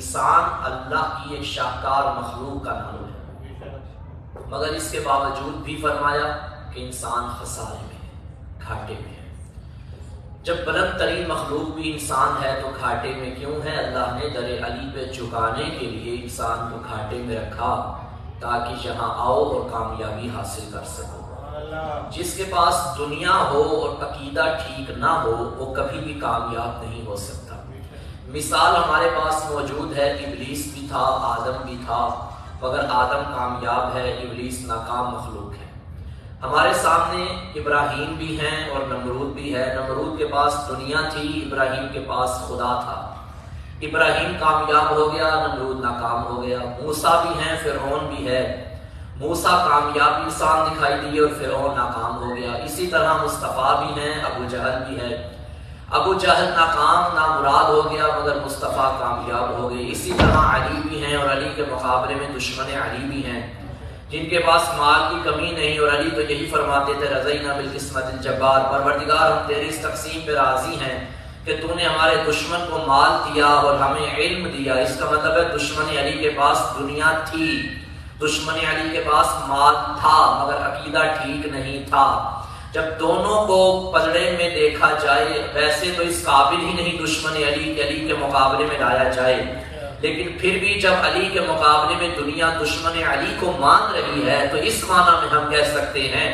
انسان اللہ کی ایک شاہکار مخلوق کا نام ہے، مگر اس کے باوجود بھی فرمایا کہ انسان خسارے میں ہے، گھاٹے میں ہے۔ جب بلند ترین مخلوق بھی انسان ہے تو گھاٹے میں کیوں ہے؟ اللہ نے در علی پہ جھکانے کے لیے انسان کو گھاٹے میں رکھا تاکہ یہاں آؤ اور کامیابی حاصل کر سکو۔ جس کے پاس دنیا ہو اور عقیدہ ٹھیک نہ ہو وہ کبھی بھی کامیاب نہیں ہو سکتا۔ مثال ہمارے پاس موجود ہے، ابلیس بھی تھا، آدم بھی تھا، مگر آدم کامیاب ہے، ابلیس ناکام مخلوق ہے۔ ہمارے سامنے ابراہیم بھی ہیں اور نمرود بھی ہے۔ نمرود کے پاس دنیا تھی، ابراہیم کے پاس خدا تھا۔ ابراہیم کامیاب ہو گیا، نمرود ناکام ہو گیا۔ موسیٰ بھی ہیں، فرعون بھی ہے۔ موسیٰ کامیاب انسان دکھائی دیے اور فرعون ناکام ہو گیا۔ اسی طرح مصطفیٰ بھی ہیں، ابو جہل بھی ہے۔ ابو جہل ناکام نامراد ہو گیا مگر مصطفیٰ کامیاب ہو گئے۔ اسی طرح علی بھی ہیں اور علی کے مقابلے میں دشمن علی بھی ہیں جن کے پاس مال کی کمی نہیں، اور علی تو یہی فرماتے تھے رضینا بالقسمت الجبار، پروردگار ہم تیری اس تقسیم پہ راضی ہیں کہ تو نے ہمارے دشمن کو مال دیا اور ہمیں علم دیا۔ اس کا مطلب ہے دشمن علی کے پاس دنیا تھی، دشمن علی کے پاس مال تھا مگر عقیدہ ٹھیک نہیں تھا۔ جب دونوں کو پلڑے میں دیکھا جائے، ویسے تو اس قابل ہی نہیں دشمن علی کے مقابلے میں لایا جائے، لیکن پھر بھی جب علی کے مقابلے میں دنیا دشمن علی کو مان رہی ہے تو اس معنی میں ہم کہہ سکتے ہیں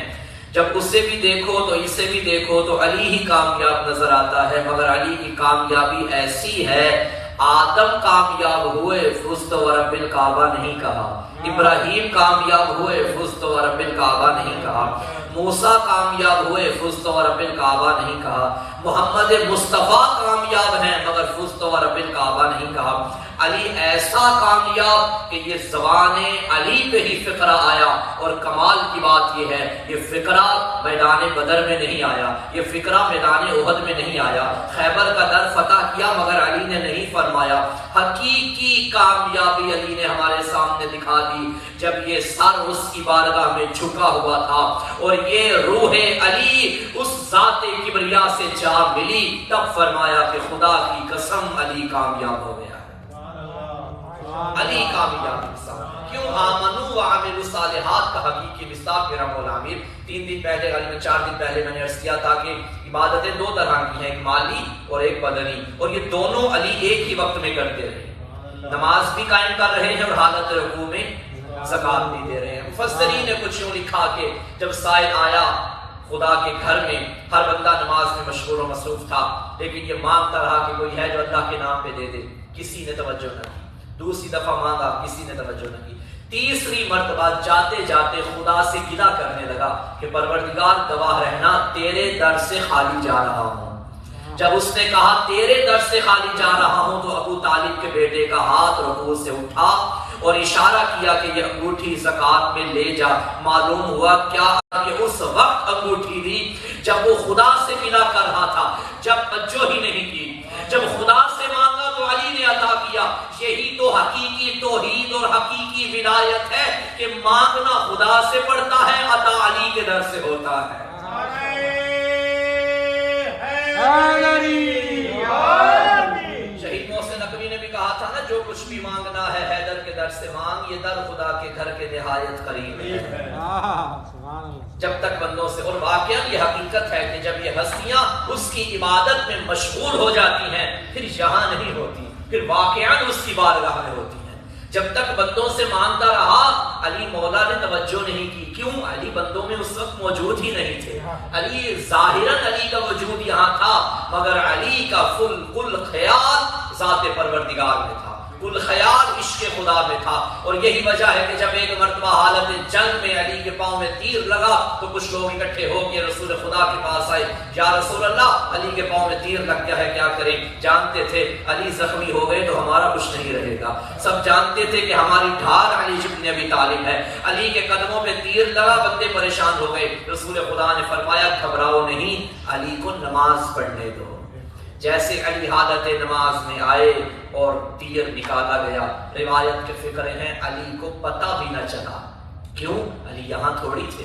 جب اسے بھی دیکھو تو اسے بھی دیکھو تو علی ہی کامیاب نظر آتا ہے، مگر علی کی کامیابی ایسی ہے، آدم کامیاب ہوئے فزت و رب الکعبہ نہیں کہا، ابراہیم کامیاب ہوئے فزت و رب الکعبہ نہیں کہا، موسیٰ کامیاب ہوئے فزت و رب الکعبہ نہیں کہا، محمد مصطفیٰ کامیاب ہیں مگر فزت و رب الکعبہ نہیں کہا۔ علی ایسا کامیاب کہ یہ زبان علی پہ ہی فقرہ آیا، اور کمال کی بات یہ ہے یہ فقرہ میدان بدر میں نہیں آیا، یہ فقرہ میدان احد میں نہیں آیا، خیبر کا در فتح کیا مگر علی نے نہیں فرمایا۔ حقیقی کامیابی علی نے ہمارے سامنے دکھا دی جب یہ سر اس کی بارگاہ میں جھکا ہوا تھا اور یہ روح علی اس ذات کبریا سے جا ملی، تب فرمایا کہ خدا کی قسم علی کامیاب ہو گیا، علی کامیاب انسان۔ کیوں؟ آمنو وعملوا الصالحات کا حقیقی مصداق میرا مولا امیر 3 دن پہلے غالباً 4 دن پہلے میں نے عرض کیا تھا کہ عبادتیں 2 طرح کی ہیں، ایک مالی اور ایک بدنی، اور یہ دونوں علی ایک ہی وقت میں کرتے رہے۔ نماز بھی قائم کر رہے ہیں اور حالت رکوع میں زکوٰۃ بھی دے رہے ہیں۔ مفسرین نے کچھ یوں لکھا کہ جب سائل آیا خدا کے گھر میں، ہر بندہ نماز میں مشغول و مصروف تھا، لیکن یہ مانگتا رہا کہ کوئی ہے جو اللہ کے نام پہ دے دے، کسی نے توجہ نہ کی۔ دوسری دفعہ مانگا، کسی نے توجہ نہ کی۔ تیسری مرتبہ جاتے جاتے خدا سے گلہ کرنے لگا کہ پروردگار گواہ رہنا تیرے در سے خالی جا رہا ہوں۔ جب اس نے کہا تیرے در سے خالی جا رہا ہوں تو ابو طالب کے بیٹے کا ہاتھ رکوع سے اٹھا اور اشارہ کیا کہ یہ انگوٹھی زکوٰۃ میں لے جا۔ معلوم ہوا کیا کہ اس وقت انگوٹھی دی جب وہ خدا سے گلہ کر رہا تھا، جب توجہ ہی نہیں کی، جب خدا سے مانگا تو علی نے عطا کیا۔ یہی تو حقیقی توحید اور حقیقی ولایت ہے کہ مانگنا خدا سے پڑتا ہے، عطا علی کے در سے ہوتا ہے۔ شہید محسن نقوی نے بھی کہا تھا نا، جو کچھ بھی مانگنا ہے حیدر کے در سے مانگ، یہ در خدا کے گھر کے نہایت قریب ہے جب تک بندوں سے۔ اور واقعا یہ حقیقت ہے کہ جب یہ ہستیاں اس کی عبادت میں مشغول ہو جاتی ہیں پھر یہاں نہیں ہوتی، پھر واقعا اس کی بارگاہ میں ہوتی ہیں۔ جب تک بندوں سے مانگتا رہا علی مولا نے توجہ نہیں کی، کیوں؟ علی بندوں میں اس وقت موجود ہی نہیں تھے۔ علی ظاہراً علی کا وجود یہاں تھا مگر علی کا کل خیال ذات پروردگار میں تھا، کل خیال عشق خدا میں تھا۔ اور یہی وجہ ہے کہ جب ایک مرتبہ حالت جنگ میں علی کے پاؤں میں تیر لگا تو کچھ لوگ اکٹھے ہو کے رسول خدا کے پاس آئے، یا رسول اللہ علی کے پاؤں میں تیر لگ گیا ہے، کیا کریں؟ جانتے تھے علی زخمی ہو گئے تو ہمارا کچھ نہیں رہے گا، سب جانتے تھے کہ ہماری ڈھال علی ابن ابی طالب ہے۔ علی کے قدموں پہ تیر لگا، بندے پریشان ہو گئے۔ رسول خدا نے فرمایا گھبراؤ نہیں، علی کو نماز پڑھنے دو۔ جیسے علی حالت نماز میں آئے اور تیر نکالا گیا، روایت کے فکرے ہیں علی کو پتہ بھی نہ چلا، کیوں؟ علی یہاں تھوڑی تھے۔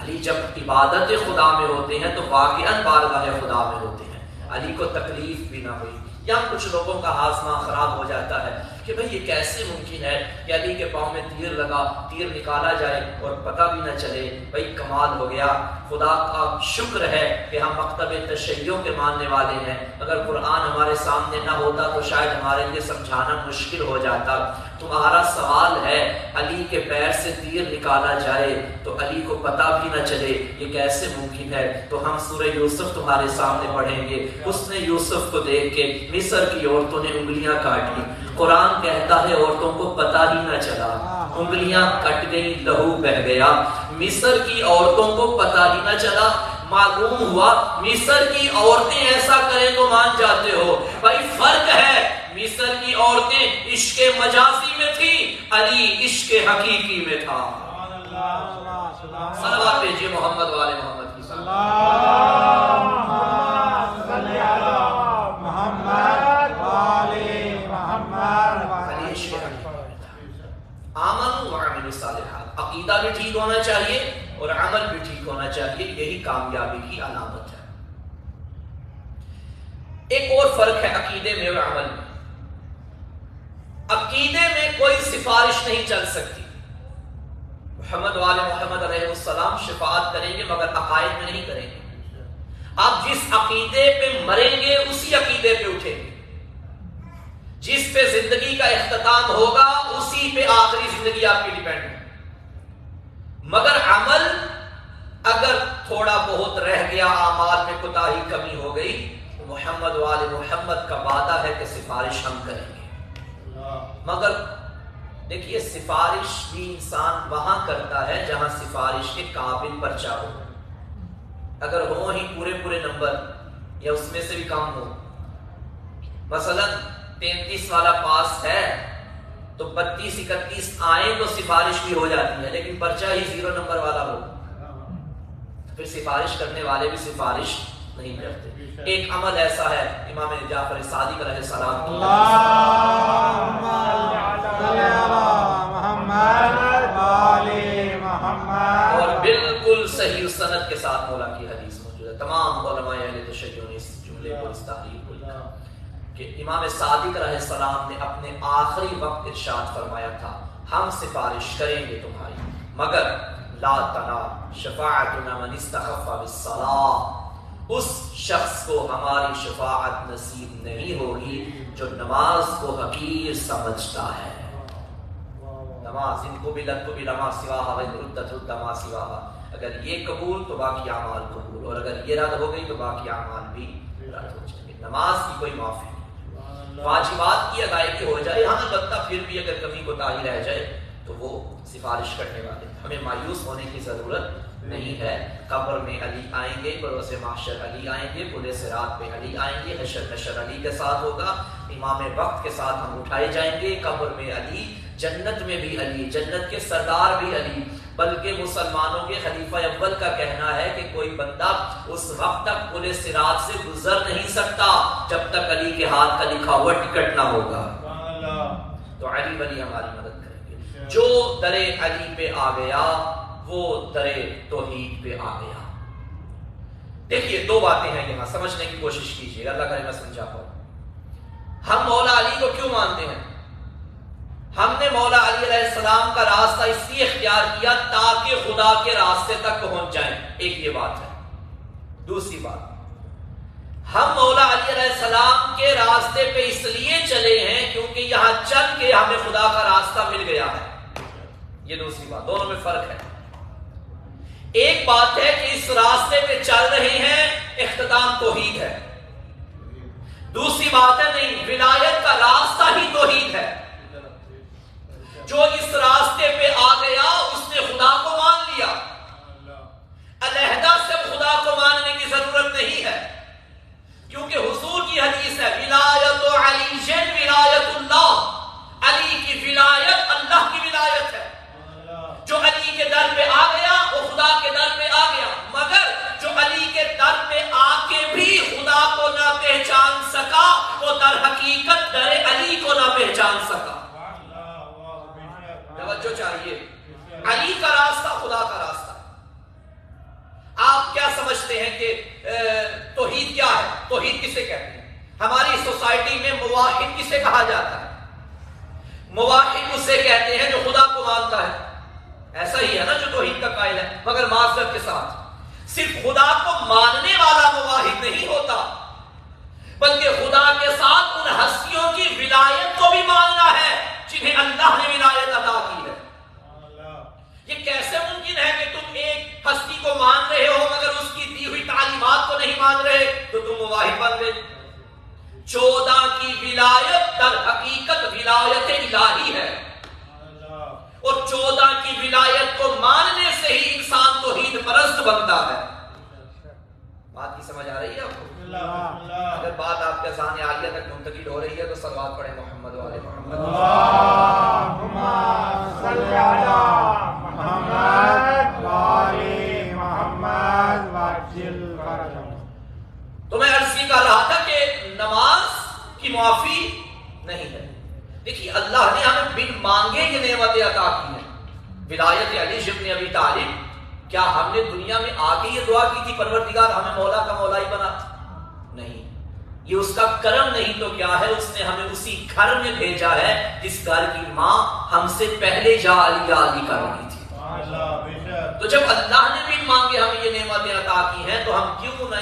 علی جب عبادت خدا میں ہوتے ہیں تو واقعاً بارگاہ خدا میں ہوتے ہیں۔ علی کو تکلیف بھی نہ ہوئی۔ یا کچھ لوگوں کا ہاضمہ خراب ہو جاتا ہے کہ بھئی یہ کیسے ممکن ہے کہ علی کے پاؤں میں تیر لگا، تیر نکالا جائے اور پتہ بھی نہ چلے. بھئی کمال ہو گیا. خدا کا شکر ہے کہ ہم مکتب تشیع کے ماننے والے ہیں. اگر قرآن ہمارے سامنے نہ ہوتا تو شاید ہمارے لیے سمجھانا مشکل ہو جاتا. تمہارا سوال ہے علی کے پیر سے تیر نکالا جائے تو علی کو پتہ بھی نہ چلے، یہ کیسے ممکن ہے؟ تو ہم سورہ یوسف تمہارے سامنے پڑھیں گے. اس نے یوسف کو دیکھ کے مصر کی عورتوں نے انگلیاں کاٹ لی. قرآن کہتا ہے عورتوں کو پتہ ہی نہ چلا، انگلیاں کٹ گئی، لہو بہہ گیا. مصر کی عورتوں کو پتہ ہی نہ چلا. معلوم ہوا مصر کی عورتیں ایسا کریں تو مان جاتے ہو. بھائی فرق ہے، مصر کی عورتیں عشق مجازی میں تھیں، علی عشق حقیقی میں تھا. صلوات بھیجیے محمد والے محمد کی آمن وعمل الصالحات. عقیدہ بھی ٹھیک ہونا چاہیے اور عمل بھی ٹھیک ہونا چاہیے، یہی کامیابی کی علامت ہے. ایک اور فرق ہے عقیدے میں اور عمل میں. عقیدے میں کوئی سفارش نہیں چل سکتی. محمد والے محمد علیہ السلام شفاعت کریں گے مگر عقائد میں نہیں کریں گے. آپ جس عقیدے پہ مریں گے اسی عقیدے پہ اٹھیں گے. جس پہ زندگی کا اختتام ہوگا اسی پہ آخری زندگی آپ کی ڈیپینڈ ہے. مگر عمل اگر تھوڑا بہت رہ گیا، اعمال میں کوتاہی کمی ہو گئی، تو محمد والے محمد کا وعدہ ہے کہ سفارش ہم کریں گے. مگر دیکھیے سفارش بھی انسان وہاں کرتا ہے جہاں سفارش کے قابل پرچہ ہو. اگر ہو ہی پورے نمبر یا اس میں سے بھی کم ہو، مثلا 33 والا پاس ہے تو 32 31 آئیں تو سفارش بھی ہو جاتی ہے، لیکن پرچہ ہی 0 نمبر والا ہو تو پھر سفارش کرنے والے بھی سفارش نہیں کرتے. ایک عمل ایسا ہے امام جعفر صادق علیہ السلام کی اور بالکل صحیح سند کے ساتھ مولا کی حدیث موجود ہے. تمام علماء اہل تشیع نے اس جملے کو، اس تحریر کو لکھا کہ امام صادق علیہ السلام نے اپنے آخری وقت ارشاد فرمایا تھا، ہم سفارش کریں گے تمہاری، مگر لا تنال شفاعتنا من استخف بالصلاۃ، اس شخص کو ہماری شفاعت نصیب نہیں ہوگی جو نماز کو حقیر سمجھتا ہے. نماز ان کو بھی لت کو بھی لما سواہا وان ردت رد ما سواہا، اگر یہ قبول تو باقی اعمال قبول، اور اگر یہ رد ہو گئی تو باقی اعمال بھی رد ہو جائیں گے. نماز کی کوئی معافی نہیں، واجبات کی ادائیگی ہو جائے. ہاں البتہ پھر بھی اگر کمی کوتاہی رہ جائے تو وہ سفارش کرنے والے. ہمیں مایوس ہونے کی ضرورت نہیں ہے. قبر میں علی آئیں گے، بروز محشر علی آئیں گے، پل صراط پہ علی آئیں گے، حشر نشر علی کے ساتھ ہوگا، امام وقت کے ساتھ ہم اٹھائے جائیں گے. قبر میں علی، جنت میں بھی علی، جنت کے سردار بھی علی. بلکہ مسلمانوں کے خلیفہ اول کا کہنا ہے کہ کوئی بندہ اس وقت تک پل صراط سے گزر نہیں سکتا جب تک علی کے ہاتھ کا لکھا ہوا ٹکٹ نہ ہوگا. تو علی ولی ہماری مدد کریں گے. جو در علی پہ آ گیا وہ در توحید پہ آ گیا. دیکھیے دو باتیں ہیں یہاں، سمجھنے کی کوشش کیجیے، اللہ کرے میں سمجھا پاؤں. ہم مولا علی کو کیوں مانتے ہیں؟ ہم نے مولا علی علیہ السلام کا راستہ اس لیے اختیار کیا تاکہ خدا کے راستے تک پہنچ جائیں. ایک یہ بات ہے. دوسری بات، ہم مولا علی علیہ السلام کے راستے پہ اس لیے چلے ہیں کیونکہ یہاں چل کے ہمیں خدا کا راستہ مل گیا ہے. یہ دوسری بات، دونوں میں فرق ہے. ایک بات ہے کہ اس راستے پہ چل رہے ہیں، اختتام توحید ہے. دوسری بات ہے نہیں، ولایت کا راستہ ہی توحید ہے. جو اس راستے پہ آ گیا اس نے خدا کو مان لیا. علیحدہ سے خدا کو ماننے کی ضرورت نہیں ہے، کیونکہ حضور کی حدیث ہے ولایت علی جن ولایت اللہ، علی کی ولایت اللہ کی ولایت ہے. جو علی کے در پہ آ گیا وہ خدا کے در پہ آ گیا. مگر جو علی کے در پہ آ کے بھی خدا کو نہ پہچان سکا وہ در حقیقت در علی کو نہ پہچان سکا. توجہ چاہیے. علی کا راستہ خدا کا راستہ. آپ کیا سمجھتے ہیں کہ توحید کیا ہے؟ توحید کسے کہتے ہیں؟ ہماری سوسائٹی میں موحد کسے کہا جاتا ہے؟ موحد اسے کہتے ہیں جو خدا کو مانتا ہے، ایسا ہی ہے نا جو توحید کا قائل ہے، مگر معذرت کے ساتھ صرف خدا کو ماننے والا موحد نہیں ہوتا، بلکہ خدا کے ساتھ ان ہستیوں کی ولایت کو بھی ماننا ہے جنہیں اللہ نے ولایت عطا کی ہے۔ یہ کیسے ممکن ہے کہ تم ایک ہستی کو مان رہے ہو مگر اس کی دی ہوئی تعلیمات کو نہیں مان رہے تو تم موحد بن گئے؟ 14 کی ولایت در حقیقت ولایت الہی ہے، اور 14 کی ولایت کو ماننے سے ہی انسان توحید پرست بنتا ہے۔ بات کی سمجھ آ رہی ہے آپ کو؟ اگر بات آپ کے اذان عالیہ تک منتقل ہو رہی ہے تو صلوات پڑھیں محمد والے محمد۔ اللہم صلی علی محمد وآل محمد وعجل فرجهم۔ تو میں عرض یہ کر رہا تھا کہ نماز کی معافی نہیں ہے۔ دیکھیے اللہ نے ہمیں بن مانگے یہ نعمتیں عطا کی ہیں۔ ولایت علی ابن ابی طالب، کیا ہم نے دنیا میں آ کے یہ دعا کی تھی پروردگار ہمیں مولا کا مولا ہی بنا؟ نہیں، یہ اس کا کرم نہیں تو کیا ہے، اس نے ہمیں اسی گھر میں بھیجا ہے جس گھر کی ماں ہم سے پہلے جا علی کر رہی تھی۔ تو جب اللہ نے بن مانگے ہمیں یہ نعمتیں عطا کی ہیں تو ہم کیوں نہ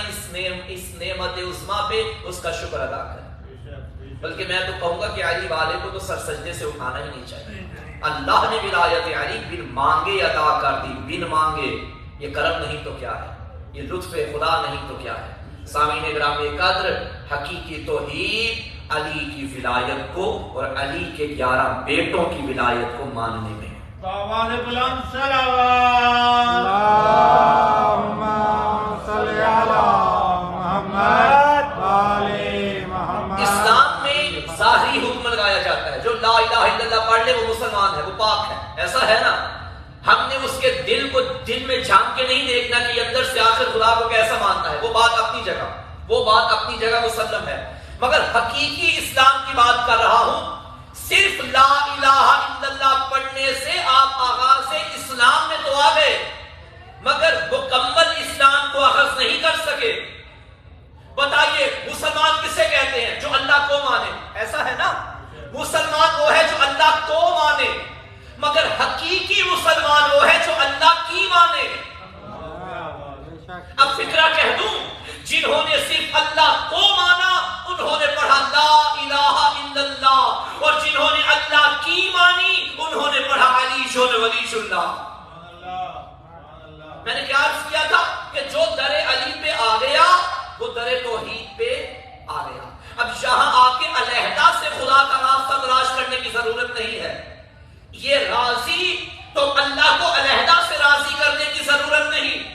اس نعمت عظمیٰ پہ اس کا شکر ادا کریں؟ بلکہ میں تو کہوں گا کہ علی والے کو تو سر سجدے سے اٹھانا ہی نہیں چاہیے۔ اللہ نے ولایت علی بن مانگے عطا کر دی، بن مانگے۔ یہ کرم نہیں تو کیا ہے، یہ لطف خدا نہیں تو کیا ہے؟ سامعین گرامی قدر، حقیقی توحید علی کی ولایت کو اور علی کے 11 بیٹوں کی ولایت کو ماننے میں۔ آواز بلند صلوات۔ اللہم صلی علی محمد وآل محمد۔ اسلام میں ظاہری حکم لگایا جاتا ہے، جو لا الہ الا اللہ پڑھ لے وہ مسلمان ہے، وہ پاک ہے، ایسا ہے نا؟ ہم نے اس کے دل کو دل میں جھانک کے نہیں دیکھنا کہ اندر سے آخر خدا کو کیسا مانتا ہے، وہ بات اپنی جگہ، وہ بات اپنی جگہ مسلم ہے، مگر حقیقی اسلام کی بات کر رہا ہوں۔ صرف لا الہ الا اللہ پڑھنے سے آپ آغاز اسلام میں تو آ گئے، مگر مکمل اسلام کو اخذ نہیں کر سکے۔ بتائیے مسلمان کسے کہتے ہیں؟ جو اللہ کو مانے، ایسا ہے نا؟ مسلمان وہ ہے جو اللہ کو مانے، مگر حقیقی مسلمان وہ ہے جو اللہ کی مانے۔ اب فکرہ کہہ دوں، جنہوں نے صرف اللہ کو مانا انہوں نے پڑھا لا الہ الا اللہ، اور جنہوں نے اللہ کی مانی انہوں نے پڑھا علی ولی اللہ۔ میں نے کیا عرض کیا تھا کہ جو در علی پہ آ گیا وہ در توحید پہ آ گیا۔ اب یہاں آ کے علیحدہ سے خدا کا راستہ تلاش کرنے کی ضرورت نہیں ہے۔ یہ راضی تو اللہ کو علیحدہ سے راضی کرنے کی ضرورت نہیں،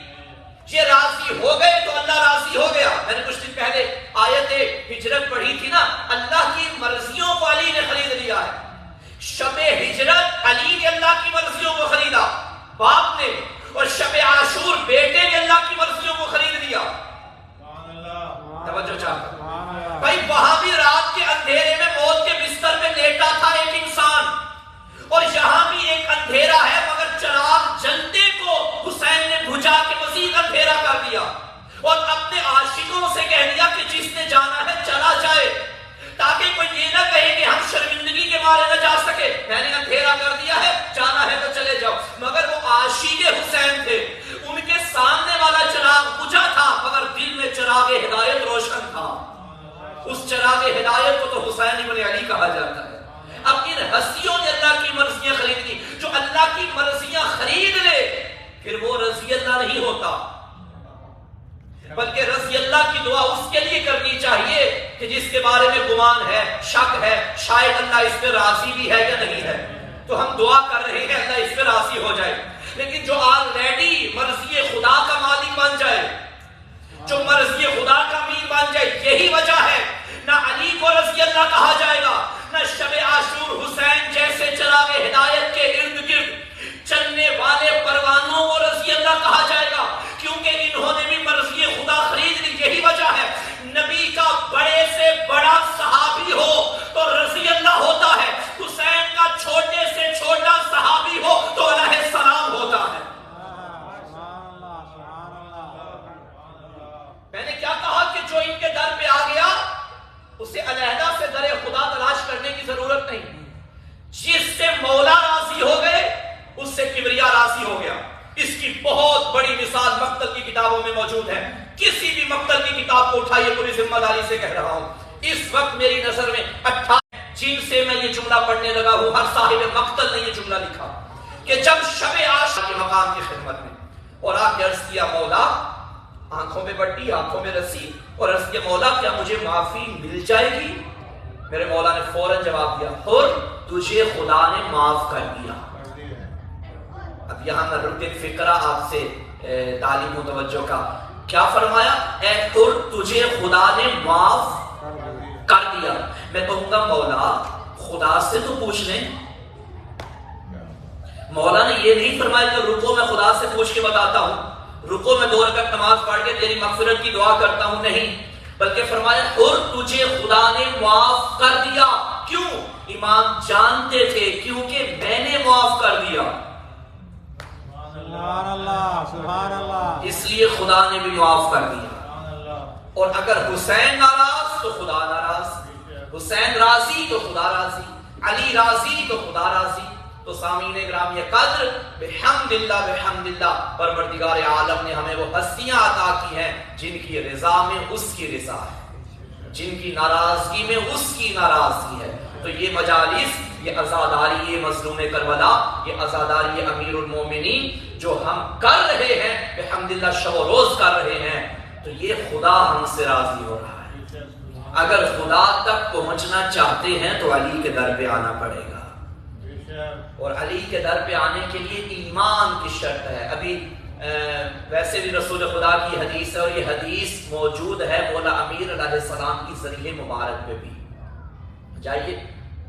یہ راضی ہو گئے تو اللہ راضی ہو گیا۔ میں نے کچھ دن پہلے آیت ہجرت پڑھی تھی نا، اللہ کی مرضیوں کو علی نے خرید لیا ہے۔ شب ہجرت علی نے اللہ کی مرضیوں کو خریدا باپ نے، اور شب عاشور بیٹے نے اللہ کی مرضیوں کو خرید لیا۔ توجہ چاہتا بھائی، وہاں بھی رات کے اندھیرے میں موت کے بستر میں لیٹا تھا ایک انسان، اور یہاں بھی ایک اندھیرا ہے، مگر چراغ جلتے کو حسین نے بجھا کے مزید اندھیرا کر دیا، اور اپنے عاشقوں سے کہہ دیا کہ جس نے جانا ہے چلا جائے، تاکہ کوئی یہ نہ کہے کہ ہم شرمندگی کے مارے نہ جا سکے، میں نے اندھیرا کر دیا ہے، جانا ہے تو چلے جاؤ۔ مگر وہ عاشق حسین تھے، ان کے سامنے والا چراغ بجھا تھا مگر دل میں چراغ ہدایت روشن تھا۔ اس چراغ ہدایت کو تو حسین ابن علی کہا جاتا ہے۔ اب ان ہستیوں نے اللہ کی مرضیاں خرید لی، جو اللہ کی مرضیاں خرید لے پھر وہ رضی اللہ نہیں ہوتا، بلکہ رضی اللہ کی دعا اس کے لیے کرنی چاہیے کہ جس کے بارے میں گمان ہے، شک ہے، شاید اللہ اس پہ راضی بھی ہے یا نہیں ہے، تو ہم دعا کر رہے ہیں اللہ اس پہ راضی ہو جائے۔ لیکن جو آلریڈی مرضی خدا کا مالک بن جائے، جو مرضی خدا کا امیر بن جائے، یہی وجہ ہے نہ علی کو رضی اللہ کہا جائے گا، نہ شب عاشور حسین جیسے چراغ ہدایت کے ارد گرد چلنے والے پروانوں کو رضی اللہ کہا جائے گا، کیونکہ انہوں نے بھی مرضی خدا خرید لی۔ یہی وجہ ہے نبی کا بڑے سے بڑا صحابی ہو تو رضی اللہ ہوتا ہے، حسین کا چھوٹے سے چھوٹا صحابی ہو تو علیہ السلام ہوتا ہے۔ میں نے کیا کہا کہ جو ان کے در پہ آ گیا اسے علیحدہ سے در خدا تلاش کر کتابوں میں موجود ہے. کسی بھی مقتل کی کتاب کو اٹھائیے، پوری ذمہ داری سے کہہ رہا ہوں. اس وقت میری نظر میں 18 جن سے میں یہ جملہ پڑھنے لگا ہوں، ہر صاحب مقتل نے یہ جملہ لکھا کہ جب شب عاشور کے مقام کی خدمت میں اور آپ نے عرض کیا مولا، آنکھوں میں پٹی، آنکھوں میں رسی، اور عرض کیا مولا کیا مجھے معافی مل جائے گی؟ میرے مولا نے فوراً جواب دیا، اور تجھے خدا نے معاف کر دیا. اب یہاں میں رک ایک فقرہ آپ سے تعلیم و توجہ کا. کیا فرمایا؟ اے حر تجھے خدا نے معاف کر دیا. میں کہوں گا مولا خدا سے تو پوچھ لیں. مولا نے یہ نہیں فرمایا کہ رکو میں خدا سے پوچھ کے بتاتا ہوں، رکو میں 2 رکعت نماز پڑھ کے تیری مغفرت کی دعا کرتا ہوں، نہیں، بلکہ فرمایا اور تجھے خدا نے معاف کر دیا. کیوں؟ امام جانتے تھے کیونکہ میں نے معاف کر دیا. سبحان اللہ، سبحان اللہ. اس لیے خدا نے بھی معاف کر دیا. اور اگر حسین ناراض تو خدا ناراض، حسین راضی تو خدا راضی، علی راضی تو خدا راضی. تو سامعین گرامی قدر، بحمد اللہ پروردگار عالم نے ہمیں وہ ہستیاں عطا کی ہیں جن کی رضا میں اس کی رضا ہے، جن کی ناراضگی میں اس کی ناراضگی ہے. تو یہ مجالس، یہ عزاداری مظلوم کربلا، یہ عزاداری امیر المومنین جو ہم کر رہے ہیں بحمد اللہ شب و روز کر رہے ہیں، تو یہ خدا ہم سے راضی ہو رہا ہے. اگر خدا تک پہنچنا چاہتے ہیں تو علی کے در پہ آنا پڑے گا، اور علی کے در پہ آنے کے لیے ایمان کی شرط ہے. ابھی ویسے بھی رسول خدا کی حدیث ہے، اور یہ حدیث موجود ہے مولا امیر علیہ السلام کی ذریعہ مبارک پہ بھی. جائیے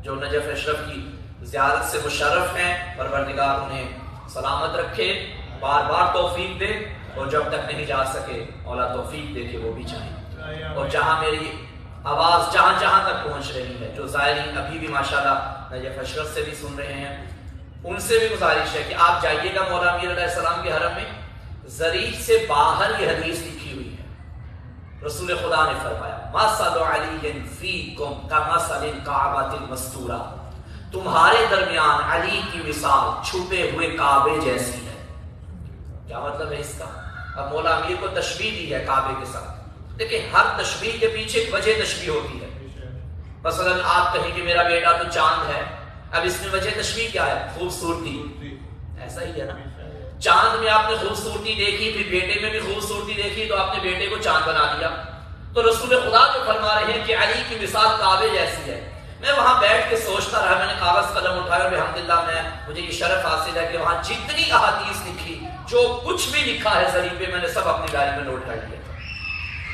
جو نجف اشرف کی زیارت سے مشرف ہیں، پروردگار انہیں سلامت رکھے، بار بار توفیق دے، اور جب تک نہیں جا سکے مولا توفیق دے کہ وہ بھی جائیں. اور جہاں میری آواز جہاں جہاں تک پہنچ رہی ہے، جو زائرین ابھی بھی ماشاءاللہ نجف اشرف سے بھی سن رہے ہیں، ان سے بھی گزارش ہے کہ آپ جائیے گا مولا امیر علیہ السلام کے حرم میں. ظریف سے باہر یہ حدیث لکھی ہوئی ہے. رسول خدا نے فرمایا مثل علی فیکم کمثل الکعبۃ المستورہ، تمہارے درمیان علی کی مثال چھپے ہوئے کعبے جیسی ہے. کیا مطلب ہے اس کا؟ اب مولا امیر کو تشبیہ دی ہے کعبے کے ساتھ. دیکھیں ہر تشبیہ کے پیچھے ایک وجہ تشبیہ ہوتی ہے. مثلا آپ کہیں کہ میرا بیٹا تو چاند ہے، اب اس میں وجہ تشبیہ کیا ہے؟ خوبصورتی. ایسا ہی ہے نا، چاند میں آپ نے خوبصورتی دیکھی، پھر بیٹے میں بھی خوبصورتی دیکھی، تو آپ نے بیٹے کو چاند بنا دیا. تو رسول خدا جو فرما رہے ہیں کہ علی کی مثال کعبے جیسی ہے. میں وہاں بیٹھ کے سوچتا رہا، میں نے کاغذ قلم اٹھایا، اور الحمدللہ مجھے یہ شرف حاصل ہے کہ وہاں جتنی احادیث لکھی، جو کچھ بھی لکھا ہے ظریف پہ، میں نے سب اپنی ڈائری میں نوٹ کر لیا.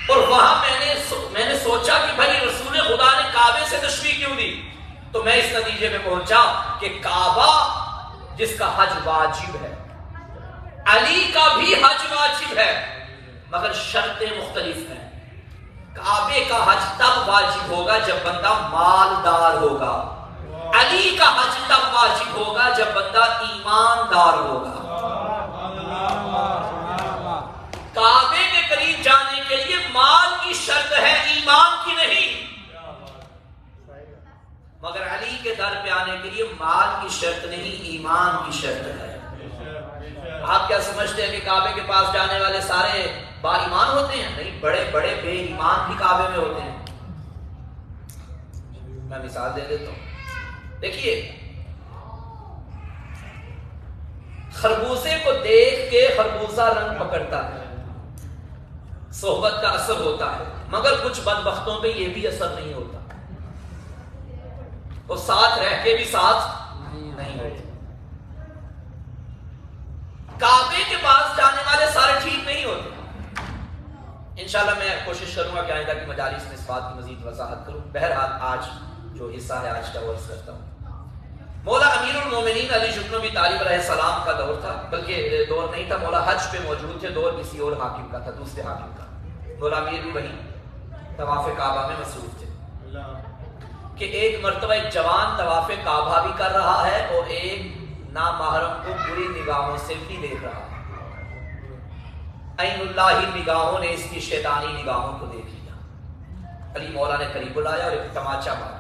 اور وہاں میں نے سوچا کہ بھائی رسول خدا نے کعبے سے تشبیہ کیوں دی؟ تو میں اس نتیجے پہ پہنچا کہ کعبہ جس کا حج واجب ہے، علی کا بھی حج واجب ہے، مگر شرطیں مختلف ہیں. کعبے کا حج تب واجب ہوگا جب بندہ مالدار ہوگا، علی کا حج تب واجب ہوگا جب بندہ ایماندار ہوگا. کعبے کے قریب جانے کے لیے مال کی شرط ہے، ایمان کی نہیں. مگر علی کے در پہ آنے کے لیے مال کی شرط نہیں، ایمان کی شرط ہے. آپ کیا سمجھتے ہیں کہ کعبے کے پاس جانے والے سارے با ایمان ہوتے ہیں؟ نہیں، بڑے بڑے بے ایمان بھی کعبے میں ہوتے ہیں. میں مثال دے دیتا ہوں. دیکھیے خربوزے کو دیکھ کے خربوزہ رنگ پکڑتا ہے، صحبت کا اثر ہوتا ہے، مگر کچھ بدبختوں پہ یہ بھی اثر نہیں ہوتا، وہ ساتھ رہ کے بھی ساتھ نہیں ہوتے. کعبے کے پاس جانے والے سارے ٹھیک نہیں ہوتے. انشاءاللہ میں کوشش کروں گا کہ آئندہ کی مجالس میں اس بات کی مزید وضاحت کروں. بہرحال آج جو حصہ ہے آج کا وہ عرض کرتا ہوں. مولا امیر المومنین علی جبن ابی طالب علیہ السلام کا دور تھا، بلکہ دور نہیں تھا، مولا حج پہ موجود تھے، دور کسی اور حاکم کا تھا، دوسرے حاکم کا. مولا امیر بھی وہیں طواف کعبہ میں مصروف تھے کہ ایک مرتبہ ایک جوان طواف کعبہ بھی کر رہا ہے اور ایک نامحرم کو بری نگاہوں سے بھی دیکھ رہا ہے. عین اللہ نگاہوں نے اس کی شیطانی نگاہوں کو دیکھ لیا. علی مولا نے قریب بلایا اور ایک تماچا مارا.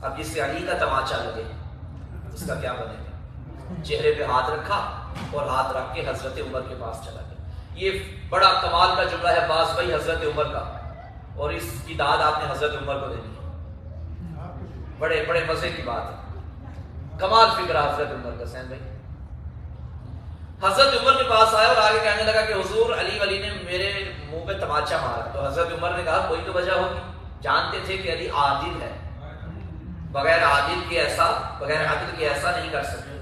اب جس سے علی کا تماچا لگے اس کا کیا بنے گا؟ چہرے پہ ہاتھ رکھا اور ہاتھ رکھ کے حضرت عمر کے پاس چلا گیا. یہ بڑا کمال کا جملہ ہے باز بھائی حضرت عمر کا، اور اس کی داد آپ نے حضرت عمر کو دینی ہے، بڑے بڑے مزے کی بات ہے، کمال فکر حضرت عمر کا حسین بھائی۔ حضرت عمر کے پاس آیا اور آگے کہنے لگا کہ حضور علی نے میرے منہ پہ تماچا مارا۔ تو حضرت عمر نے کہا کوئی تو وجہ ہوگی، جانتے تھے کہ علی عادل ہے، بغیر عادل کے ایسا، بغیر عادل کے ایسا نہیں کر سکتے۔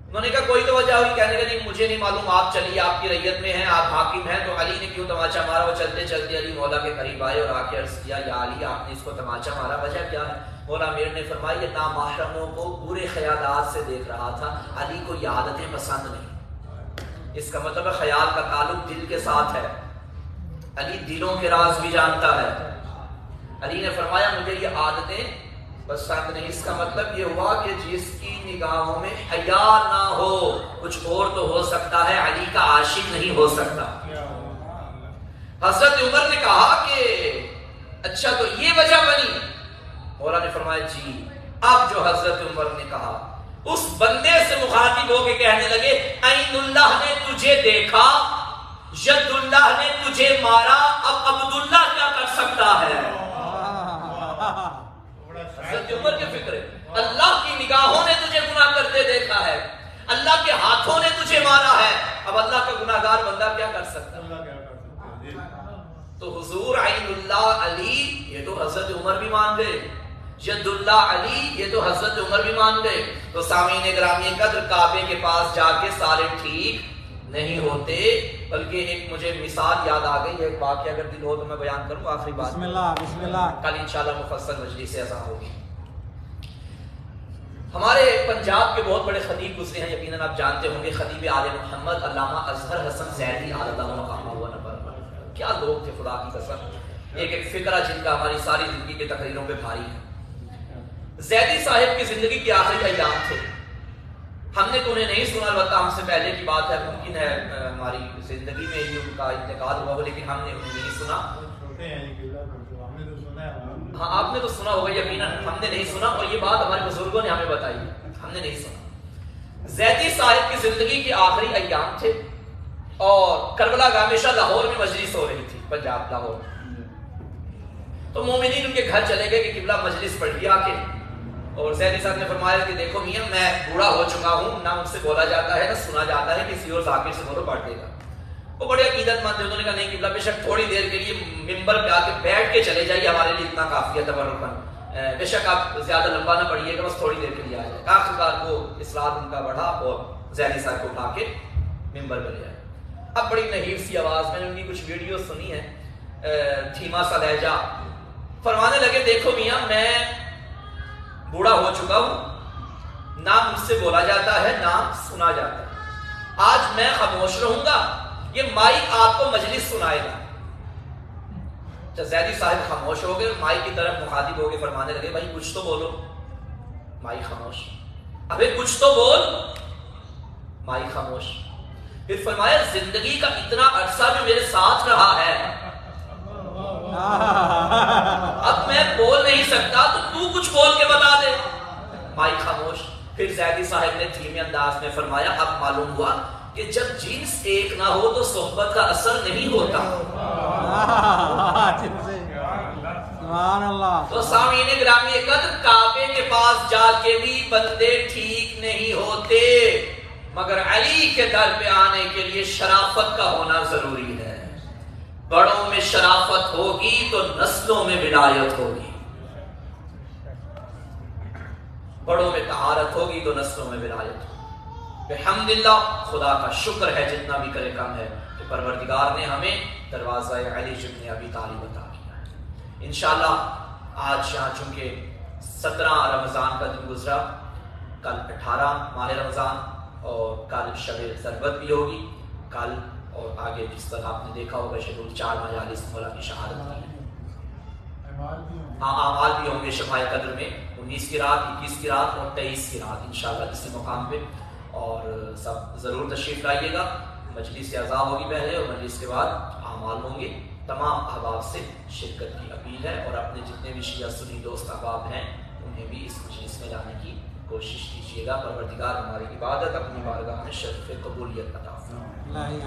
انہوں نے کہا کوئی تو وجہ ہوگی، کہنے لگا نہیں مجھے نہیں معلوم، آپ چلیے، آپ کی ریت میں ہیں، آپ حاکم ہیں، تو علی نے کیوں تماچا مارا؟ وہ چلتے چلتے علی مولا کے قریب آئے اور آ کے عرض کیا یا علی آپ نے اس کو تماچا مارا، وجہ کیا ہے؟ مولا امیر نے فرمایا یہ نامحرموں کو برے خیالات سے دیکھ رہا تھا، علی کو یہ عادتیں پسند نہیں۔ اس کا مطلب ہے خیال کا تعلق دل کے ساتھ ہے، علی دلوں کے راز بھی جانتا ہے۔ علی نے فرمایا مجھے یہ عادتیں پسند نہیں۔ اس کا مطلب یہ ہوا کہ جس کی نگاہوں میں حیا نہ ہو، کچھ اور تو ہو سکتا ہے، علی کا عاشق نہیں ہو سکتا۔ حضرت عمر نے کہا کہ اچھا تو یہ وجہ بنی؟ مولا نے فرمایا جی۔ اب جو حضرت عمر نے کہا اس بندے سے مخاطب ہو کے کہنے لگے عین اللہ نے تجھے دیکھا، ید اللہ نے تجھے مارا، اب عبداللہ کیا کر سکتا ہے؟ حضرت عمر کی فکر ہے، اللہ کی نگاہوں نے تجھے گناہ کرتے دیکھا ہے، اللہ کے ہاتھوں نے تجھے مارا ہے، اب اللہ کا گناہ گار بندہ کیا کر سکتا ہے؟ تو حضور عین اللہ علی یہ تو حضرت عمر بھی مان گئے، ید اللہ علی یہ تو حضرت عمر بھی مان گئے۔ تو سامعین گرامی قدر کعبے کے پاس جا کے سارے ٹھیک نہیں ہوتے، بلکہ ایک مجھے مثال یاد آ گئی، ایک واقعہ اگر دل ہو تو میں بیان کروں، آخری بات بسم اللہ بسم اللہ، کل انشاءاللہ مفصل مجلس اعزاز ہوگی۔ ہمارے پنجاب کے بہت بڑے خطیب گزرے ہیں، یقیناً آپ جانتے ہوں گے، خطیب آل محمد علامہ اظہر حسن زیدی اللہ مقامہ و نبر، کیا لوگ تھے خدا کی قسم، ایک فکرہ جن کا ہماری ساری زندگی کے تقریروں پہ بھاری ہے۔ زیدی صاحب کی زندگی کے آخری ایام تھے، ہم نے تو انہیں نہیں سنا، البتہ ہم سے پہلے کی بات ہے، ممکن ہے ہماری زندگی میں ہی ان کا انتقال ہوا ہو، لیکن ہم نے انہیں نہیں سنا۔ ہاں آپ نے تو سنا ہوگا یقیناً، ہم نے نہیں سنا، اور یہ بات ہمارے بزرگوں نے ہمیں بتائی ہے، ہم نے نہیں سنا۔ زیدی صاحب کی زندگی کے آخری ایام تھے، اور کربلا گامیشہ لاہور میں مجلس ہو رہی تھی، پنجاب لاہور، تو مومنین ان کے گھر چلے گئے کہ قبلہ مجلس پڑھی آ کے، اور زیدی صاحب نے فرمایا کہ دیکھو میاں میں بوڑھا ہو چکا ہوں، نہ مجھ سے بولا جاتا ہے نہ سنا جاتا ہے، کسی اور ذاکر سے بولو پڑھ دے گا۔ وہ بڑے عقیدت مند تھے، انہوں نے کہا نہیں قبلہ بے شک تھوڑی دیر کے لیے ممبر پہ آ کے بیٹھ کے چلے جائیے، ہمارے لیے اتنا کافی ہے تبرکن، بے شک آپ زیادہ لمبا نہ پڑھیے گا، بس تھوڑی دیر کے لیے آ جائے۔ آخرکار وہ اصرار ان کا بڑھا اور زیدی صاحب کو اٹھا کے ممبر پہ لے آئے۔ اب بڑی نحیف سی آواز میں نے ان کی کچھ ویڈیو سنی ہے، دھیما سا لہجہ، فرمانے لگے دیکھو میاں میں بوڑھا ہو چکا ہوں، نہ مجھ سے بولا جاتا ہے نہ سنا جاتا ہے، آج میں خاموش رہوں گا، یہ مائک آپ کو مجلس سنائے گا۔ جب زیدی صاحب خاموش ہو گئے، مائک کی طرف مخاطب ہو کے فرمانے لگے بھائی کچھ تو بولو، مائک خاموش، ابھی کچھ تو بول، مائک خاموش۔ پھر فرمایا زندگی کا اتنا عرصہ جو میرے ساتھ رہا ہے، اب میں بول نہیں سکتا تو کچھ بول کے بتا دے، مائک خاموش۔ پھر زیدی صاحب نے دھیمے انداز میں فرمایا اب معلوم ہوا کہ جب جنس ایک نہ ہو تو صحبت کا اثر نہیں ہوتا۔ سبحان اللہ۔ تو سامعین گرامی قدر کعبے کے پاس جا کے بھی بندے ٹھیک نہیں ہوتے، مگر علی کے در پہ آنے کے لیے شرافت کا ہونا ضروری ہے۔ بڑوں میں شرافت ہوگی تو نسلوں میں ولایت ہوگی، بڑوں میں طہارت ہوگی تو نسلوں میں ولایت ہوگی۔ بحمدللہ خدا کا شکر ہے جتنا بھی کرے کم ہے کہ پروردگار نے ہمیں دروازہ علی ابن ابی طالب عطا کیا ہے۔ انشاءاللہ آج یہاں چونکہ 17 رمضان کا دن گزرا، کل 18 ماہ رمضان، اور کل شب ضربت بھی ہوگی، کل اور آگے جس طرح آپ نے دیکھا ہوگا شیڈول 4 مجالس مولا کی شہادت کی ہے، اعمال بھی ہوں گے شفاء قدر میں 19 کی رات، 21 کی رات اور 23 کی رات انشاءاللہ اسی مقام پہ، اور سب ضرور تشریف لائیے گا۔ مجلس اعزاز ہوگی پہلے اور مجلس کے بعد اعمال ہوں گے۔ تمام احباب سے شرکت کی اپیل ہے، اور اپنے جتنے بھی شیعہ سنی دوست احباب ہیں انہیں بھی اس مجلس میں لانے کی کوشش کیجیے گا۔ پروردگار ہماری عبادت اپنی بارگاہ میں شرف قبولیت عطا فرمائے۔